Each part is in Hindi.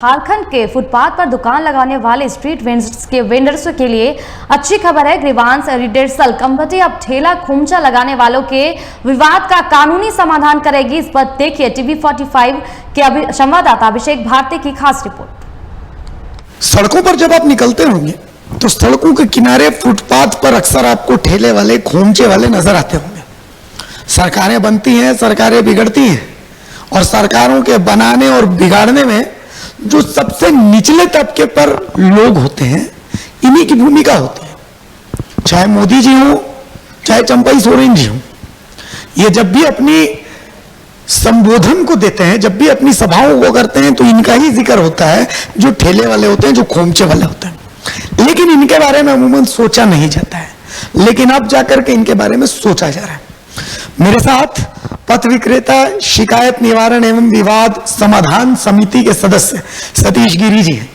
झारखंड के फुटपाथ पर दुकान लगाने वाले स्ट्रीट वेंडर्स के लिए अच्छी खबर है। ग्रीवांस रिड्रेसल कमेटी अब ठेला खोमचा लगाने वालों के विवाद का कानूनी समाधान करेगी। इस पर देखिए TV45 के संवाददाता अभिषेक भारती की खास रिपोर्ट। सड़कों पर जब आप निकलते होंगे तो सड़कों के किनारे फुटपाथ पर अक्सर आपको ठेले वाले खोमचे वाले नजर आते होंगे। सरकारें बनती हैं, सरकारें बिगड़ती हैं और सरकारों के बनाने और बिगाड़ने में जो सबसे निचले तबके पर लोग होते हैं, इन्हीं की भूमिका होती है। चाहे मोदी जी हो, चाहे चंपई सोरेन जी हो, ये जब भी अपनी संबोधन को देते हैं, जब भी अपनी सभाओं को करते हैं, तो इनका ही जिक्र होता है, जो ठेले वाले होते हैं, जो खोमचे वाले होते हैं। लेकिन इनके बारे में अमूमन सोचा नहीं जाता है, लेकिन अब जाकर के इनके बारे में सोचा जा रहा है। मेरे साथ पथ विक्रेता शिकायत निवारण एवं विवाद समाधान समिति के सदस्य सतीश गिरी जी हैं।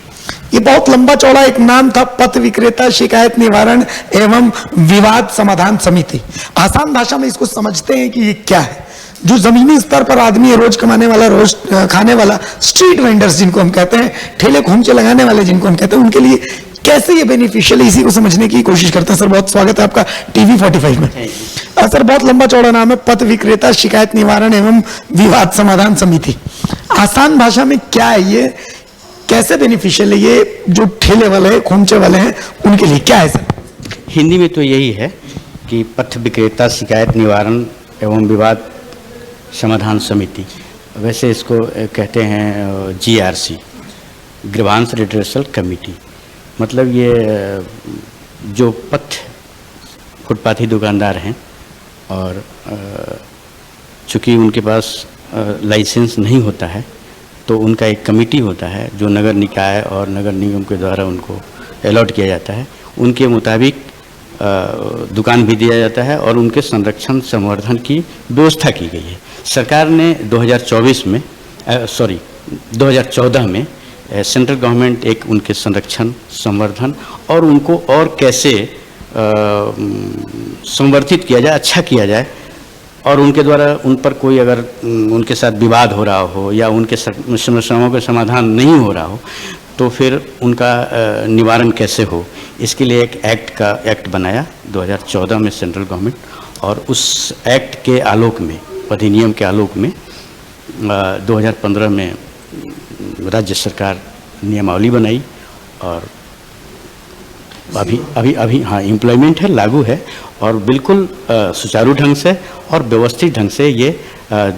ये बहुत लंबा चौड़ा एक नाम था, पथ विक्रेता शिकायत निवारण एवं विवाद समाधान समिति। आसान भाषा में इसको समझते हैं कि ये क्या है। जो जमीनी स्तर पर आदमी है, रोज कमाने वाला, रोज खाने वाला, स्ट्रीट वेंडर्स जिनको हम कहते हैं, ठेले खोमचे लगाने वाले जिनको हम कहते हैं, उनके लिए कैसे ये बेनिफिशियल है, इसी को समझने की कोशिश करते हैं। सर, बहुत स्वागत है आपका TV45 में। सर, बहुत लंबा चौड़ा नाम है, पथ विक्रेता शिकायत निवारण एवं विवाद समाधान समिति। आसान भाषा में क्या है ये, कैसे बेनिफिशियल है ये, जो ठेले वाले हैं, खोमचे वाले हैं, उनके लिए क्या है सर? हिंदी में तो यही है कि पथ विक्रेता शिकायत निवारण एवं विवाद समाधान समिति, वैसे इसको कहते हैं GRC, ग्रीवांस रिड्रेसल कमेटी। मतलब ये जो फुटपाथी दुकानदार हैं और चूँकि उनके पास लाइसेंस नहीं होता है, तो उनका एक कमेटी होता है जो नगर निकाय और नगर निगम के द्वारा उनको अलॉट किया जाता है। उनके मुताबिक दुकान भी दिया जाता है और उनके संरक्षण संवर्धन की व्यवस्था की गई है। सरकार ने 2014 में सेंट्रल गवर्नमेंट एक उनके संरक्षण संवर्धन और उनको और कैसे संवर्धित किया जाए, अच्छा किया जाए, और उनके द्वारा उन पर कोई अगर उनके साथ विवाद हो रहा हो या उनके समस्याओं का समाधान नहीं हो रहा हो, तो फिर उनका निवारण कैसे हो, इसके लिए एक एक्ट बनाया 2014 में सेंट्रल गवर्नमेंट। और उस एक्ट के आलोक में, अधिनियम के आलोक में 2015 में राज्य सरकार नियमावली बनाई और अभी हाँ इम्प्लॉयमेंट है, लागू है और बिल्कुल सुचारू ढंग से और व्यवस्थित ढंग से ये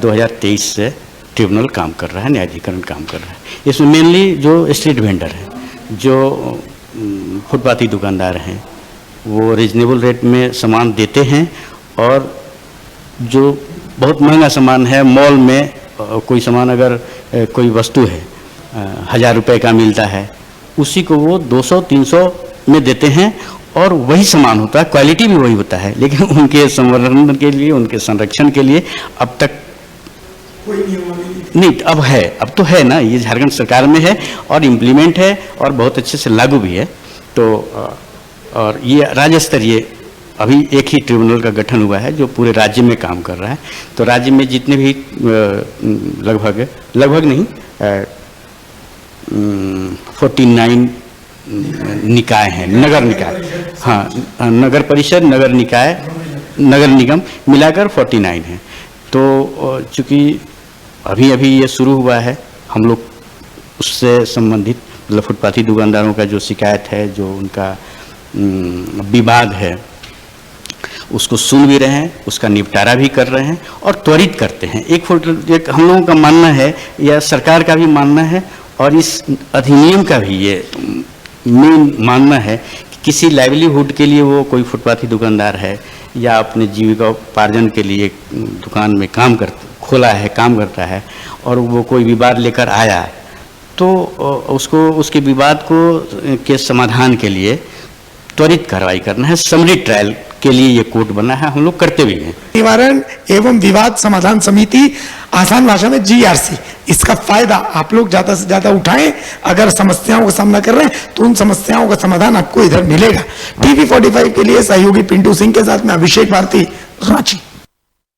2023 से ट्रिब्यूनल काम कर रहा है, न्यायाधिकरण काम कर रहा है। इसमें मेनली जो स्ट्रीट वेंडर हैं, जो फुटपाथी दुकानदार हैं, वो रीजनेबल रेट में सामान देते हैं और जो बहुत महंगा सामान है, मॉल में कोई सामान अगर कोई वस्तु है 1000 रुपये का मिलता है, उसी को वो 200-300 में देते हैं और वही सामान होता है, क्वालिटी भी वही होता है, लेकिन उनके संवर्धन के लिए, उनके संरक्षण के लिए अब तक कोई नियम नहीं। अब तो है ना, ये झारखंड सरकार में है और इम्प्लीमेंट है और बहुत अच्छे से लागू भी है। तो और ये राज्य स्तरीय अभी एक ही ट्रिब्यूनल का गठन हुआ है जो पूरे राज्य में काम कर रहा है। तो राज्य में जितने भी लगभग नहीं 49 निकाय हैं, नगर निकाय, हाँ, नगर परिषद, नगर निकाय, नगर निगम मिलाकर 49 हैं। तो चूँकि अभी ये शुरू हुआ है, हम लोग उससे संबंधित मतलब फुटपाथी दुकानदारों का जो शिकायत है, जो उनका विवाद है, उसको सुन भी रहे हैं, उसका निपटारा भी कर रहे हैं और त्वरित करते हैं। एक हम लोगों का मानना है या सरकार का भी मानना है और इस अधिनियम का भी ये मेन मानना है कि किसी लाइवलीहुड के लिए वो कोई फुटपाथी दुकानदार है या अपने जीविका उपार्जन के लिए दुकान में काम करता है और वो कोई विवाद लेकर आया, तो उसको उसके विवाद के समाधान के लिए त्वरित कार्रवाई करना है। समरी ट्रायल के लिए ये कोर्ट बना है, हम लोग करते भी हैं। निवारण एवं विवाद समाधान समिति, आसान भाषा में GRC, इसका फायदा आप लोग ज्यादा से ज्यादा उठाएं। अगर समस्याओं का सामना कर रहे हैं तो उन समस्याओं का समाधान आपको इधर मिलेगा। TV45 के लिए सहयोगी पिंटू सिंह के साथ में अभिषेक भारती, रांची।